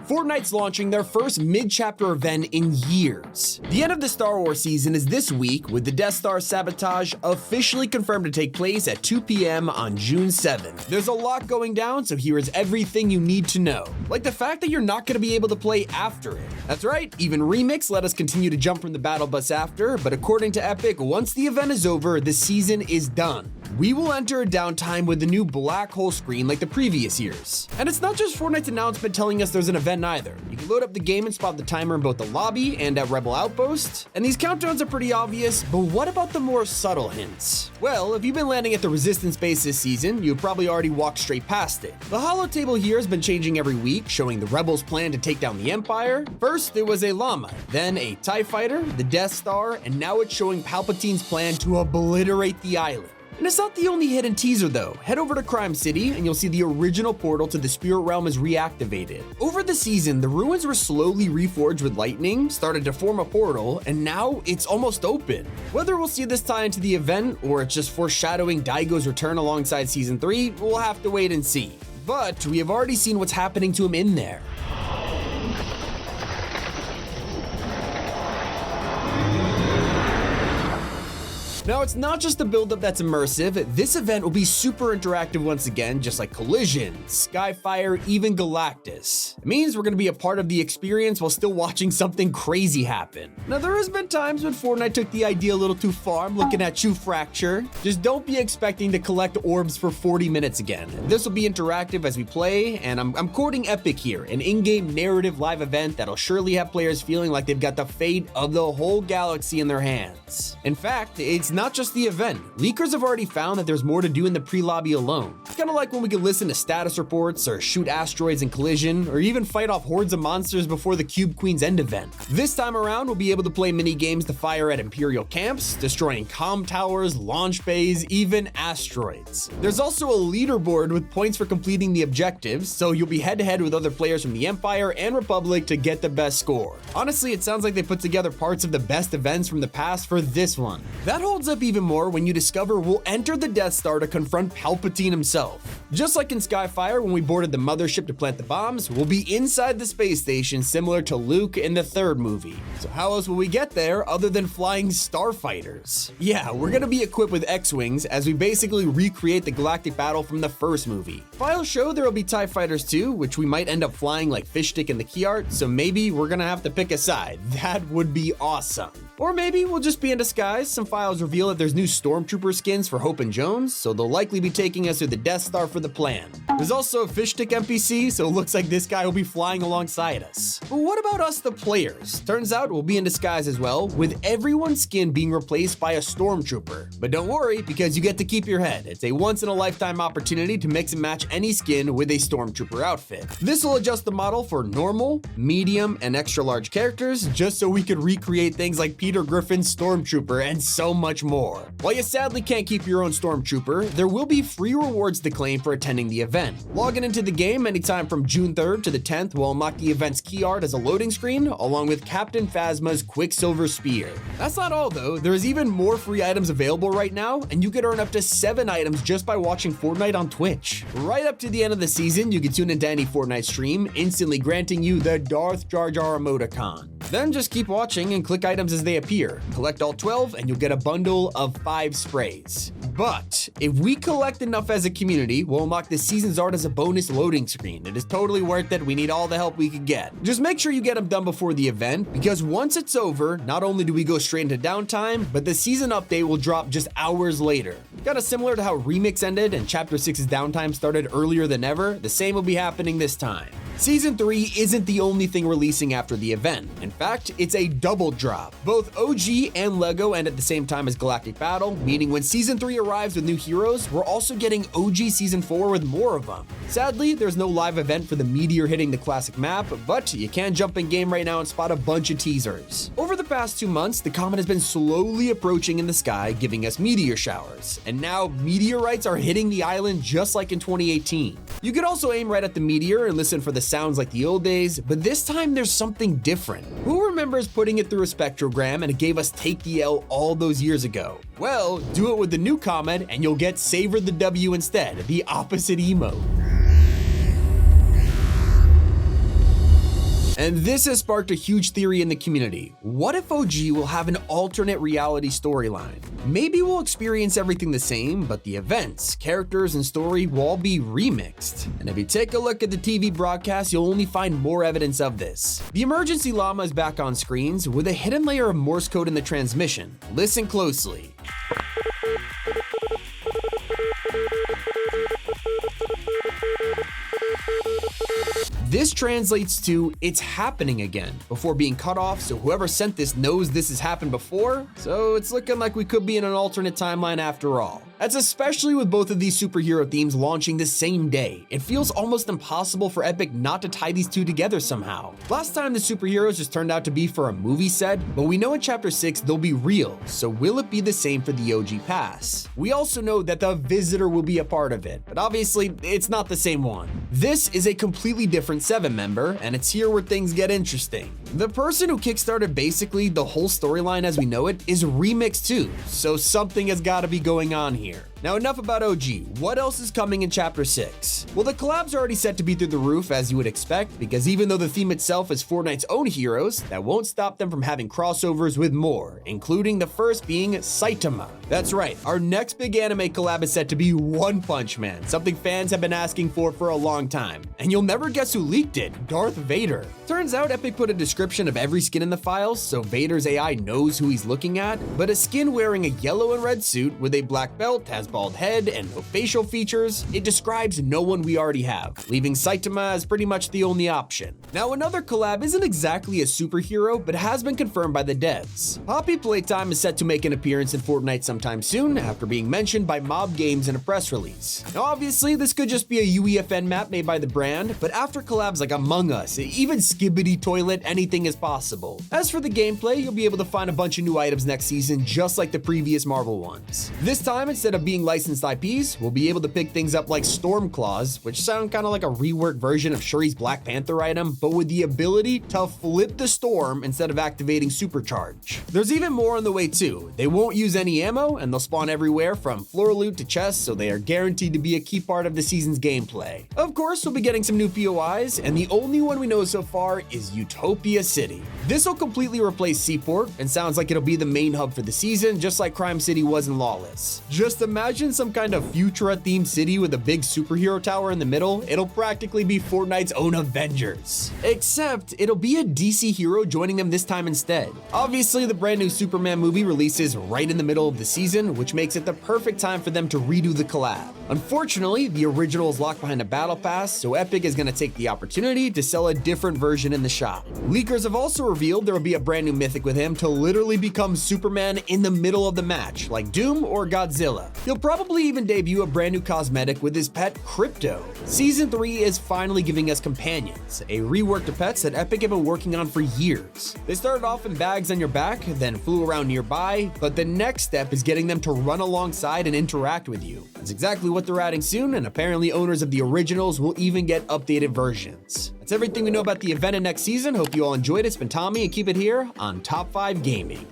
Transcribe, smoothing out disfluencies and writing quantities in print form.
Fortnite's launching their first mid-chapter event in years. The end of the Star Wars season is this week, with the Death Star sabotage officially confirmed to take place at 2 p.m. on June 7th. There's a lot going down, so here is everything you need to know. Like the fact that you're not going to be able to play after it. That's right, even Remix let us continue to jump from the battle bus after, but according to Epic, once the event is over, the season is done. We will enter a downtime with the new black hole screen like the previous years. And it's not just Fortnite's announcement telling us there's an event either. You can load up the game and spot the timer in both the lobby and at Rebel Outpost. And these countdowns are pretty obvious, but what about the more subtle hints? Well, if you've been landing at the Resistance base this season, you've probably already walked straight past it. The holo table here has been changing every week, showing the Rebels' plan to take down the Empire. First, there was a llama, then a TIE fighter, the Death Star, and now it's showing Palpatine's plan to obliterate the island. And it's not the only hidden teaser though. Head over to Crime City and you'll see the original portal to the Spirit Realm is reactivated. Over the season, the ruins were slowly reforged with lightning, started to form a portal, and now it's almost open. Whether we'll see this tie into the event or it's just foreshadowing Daigo's return alongside Season 3, we'll have to wait and see. But we have already seen what's happening to him in there. Now, it's not just the build-up that's immersive. This event will be super interactive once again, just like Collision, Skyfire, even Galactus. It means we're going to be a part of the experience while still watching something crazy happen. Now, there has been times when Fortnite took the idea a little too far. I'm looking at you, Fracture. Just don't be expecting to collect orbs for 40 minutes again. This will be interactive as we play, and I'm quoting Epic here, an in-game narrative live event that'll surely have players feeling like they've got the fate of the whole galaxy in their hands. In fact, it's not just the event. Leakers have already found that there's more to do in the pre-lobby alone. It's kind of like when we could listen to status reports or shoot asteroids in Collision or even fight off hordes of monsters before the Cube Queen's end event. This time around, we'll be able to play mini games to fire at Imperial camps, destroying comm towers, launch bays, even asteroids. There's also a leaderboard with points for completing the objectives, so you'll be head-to-head with other players from the Empire and Republic to get the best score. Honestly, it sounds like they put together parts of the best events from the past for this one. That holds up even more when you discover we'll enter the Death Star to confront Palpatine himself. Just like in Skyfire when we boarded the mothership to plant the bombs, we'll be inside the space station similar to Luke in the third movie. So how else will we get there other than flying starfighters? Yeah, we're gonna be equipped with X-Wings as we basically recreate the galactic battle from the first movie. Files show there will be TIE fighters too, which we might end up flying like Fishstick in the key art, so maybe we're gonna have to pick a side. That would be awesome. Or maybe we'll just be in disguise. Some files reveal that there's new Stormtrooper skins for Hope and Jones, so they'll likely be taking us to the Death Star for the plan. There's also a Fishstick NPC, so it looks like this guy will be flying alongside us. But what about us, the players? Turns out we'll be in disguise as well, with everyone's skin being replaced by a Stormtrooper. But don't worry, because you get to keep your head. It's a once-in-a-lifetime opportunity to mix and match any skin with a Stormtrooper outfit. This will adjust the model for normal, medium, and extra-large characters, just so we could recreate things like Peter Griffin's Stormtrooper and so much more. While you sadly can't keep your own Stormtrooper, there will be free rewards to claim for attending the event. Logging into the game anytime from June 3rd to the 10th will unlock the event's key art as a loading screen, along with Captain Phasma's Quicksilver Spear. That's not all though, there's even more free items available right now, and you could earn up to 7 items just by watching Fortnite on Twitch. Right up to the end of the season, you can tune into any Fortnite stream, instantly granting you the Darth Jar Jar emoticon. Then just keep watching and click items as they appear. Collect all 12 and you'll get a bundle of 5 sprays. But if we collect enough as a community, we'll unlock the season's art as a bonus loading screen. It is totally worth it. We need all the help we can get. Just make sure you get them done before the event, because once it's over, not only do we go straight into downtime, but the season update will drop just hours later. Kinda similar to how Remix ended and Chapter 6's downtime started earlier than ever, the same will be happening this time. Season 3 isn't the only thing releasing after the event. In fact, it's a double drop. Both OG and LEGO end at the same time as Galactic Battle, meaning when Season 3 arrives with new heroes, we're also getting OG Season 4 with more of them. Sadly, there's no live event for the meteor hitting the classic map, but you can jump in game right now and spot a bunch of teasers. Over the past 2 months, the comet has been slowly approaching in the sky, giving us meteor showers. And now, meteorites are hitting the island just like in 2018. You could also aim right at the meteor and listen for the sounds like the old days, but this time there's something different. Who remembers putting it through a spectrogram and it gave us Take the L all those years ago? Well, do it with the new comet and you'll get Savor the W instead, the opposite emote. And this has sparked a huge theory in the community. What if OG will have an alternate reality storyline? Maybe we'll experience everything the same, but the events, characters, and story will all be remixed. And if you take a look at the TV broadcast, you'll only find more evidence of this. The emergency llama is back on screens with a hidden layer of Morse code in the transmission. Listen closely. This translates to "it's happening again" before being cut off, so whoever sent this knows this has happened before, so it's looking like we could be in an alternate timeline after all. That's especially with both of these superhero themes launching the same day. It feels almost impossible for Epic not to tie these two together somehow. Last time the superheroes just turned out to be for a movie set, but we know in Chapter 6 they'll be real, so will it be the same for the OG Pass? We also know that the Visitor will be a part of it, but obviously it's not the same one. This is a completely different 7 member, and it's here where things get interesting. The person who kickstarted basically the whole storyline as we know it is Remix 2, so something has got to be going on here. Now enough about OG, what else is coming in Chapter 6? Well, the collabs are already set to be through the roof as you would expect, because even though the theme itself is Fortnite's own heroes, that won't stop them from having crossovers with more, including the first being Saitama. That's right, our next big anime collab is set to be One Punch Man, something fans have been asking for a long time. And you'll never guess who leaked it, Darth Vader. Turns out Epic put a description of every skin in the files, so Vader's AI knows who he's looking at, but a skin wearing a yellow and red suit with a black belt, has bald head, and no facial features, it describes no one we already have, leaving Saitama as pretty much the only option. Now another collab isn't exactly a superhero, but has been confirmed by the devs. Poppy Playtime is set to make an appearance in Fortnite sometime soon, after being mentioned by Mob Games in a press release. Now obviously this could just be a UEFN map made by the brand, but after collabs like Among Us, even Skibbity Toilet, anything is possible. As for the gameplay, you'll be able to find a bunch of new items next season just like the previous Marvel ones. This time, instead of being licensed IPs, we'll be able to pick things up like Storm Claws, which sound kind of like a reworked version of Shuri's Black Panther item, but with the ability to flip the storm instead of activating Supercharge. There's even more on the way too. They won't use any ammo, and they'll spawn everywhere from floor loot to chests, so they are guaranteed to be a key part of the season's gameplay. Of course, we'll be getting some new POIs, and the only one we know so far is Utopia City. This will completely replace Seaport, and sounds like it'll be the main hub for the season, just like Crime City was in Lawless. Just imagine some kind of Futura-themed city with a big superhero tower in the middle. It'll practically be Fortnite's own Avengers. Except, it'll be a DC hero joining them this time instead. Obviously, the brand new Superman movie releases right in the middle of the season, which makes it the perfect time for them to redo the collab. Unfortunately, the original is locked behind a battle pass, so Epic is going to take the opportunity to sell a different version in the shop. Leakers have also revealed there will be a brand new mythic with him to literally become Superman in the middle of the match, like Doom or Godzilla. He'll probably even debut a brand new cosmetic with his pet Crypto. Season 3 is finally giving us companions, a rework to pets that Epic have been working on for years. They started off in bags on your back, then flew around nearby, but the next step is getting them to run alongside and interact with you. That's exactly what they're adding soon, and apparently owners of the originals will even get updated versions. That's everything we know about the event in next season. Hope you all enjoyed it. It's been Tommy, and keep it here on Top 5 Gaming.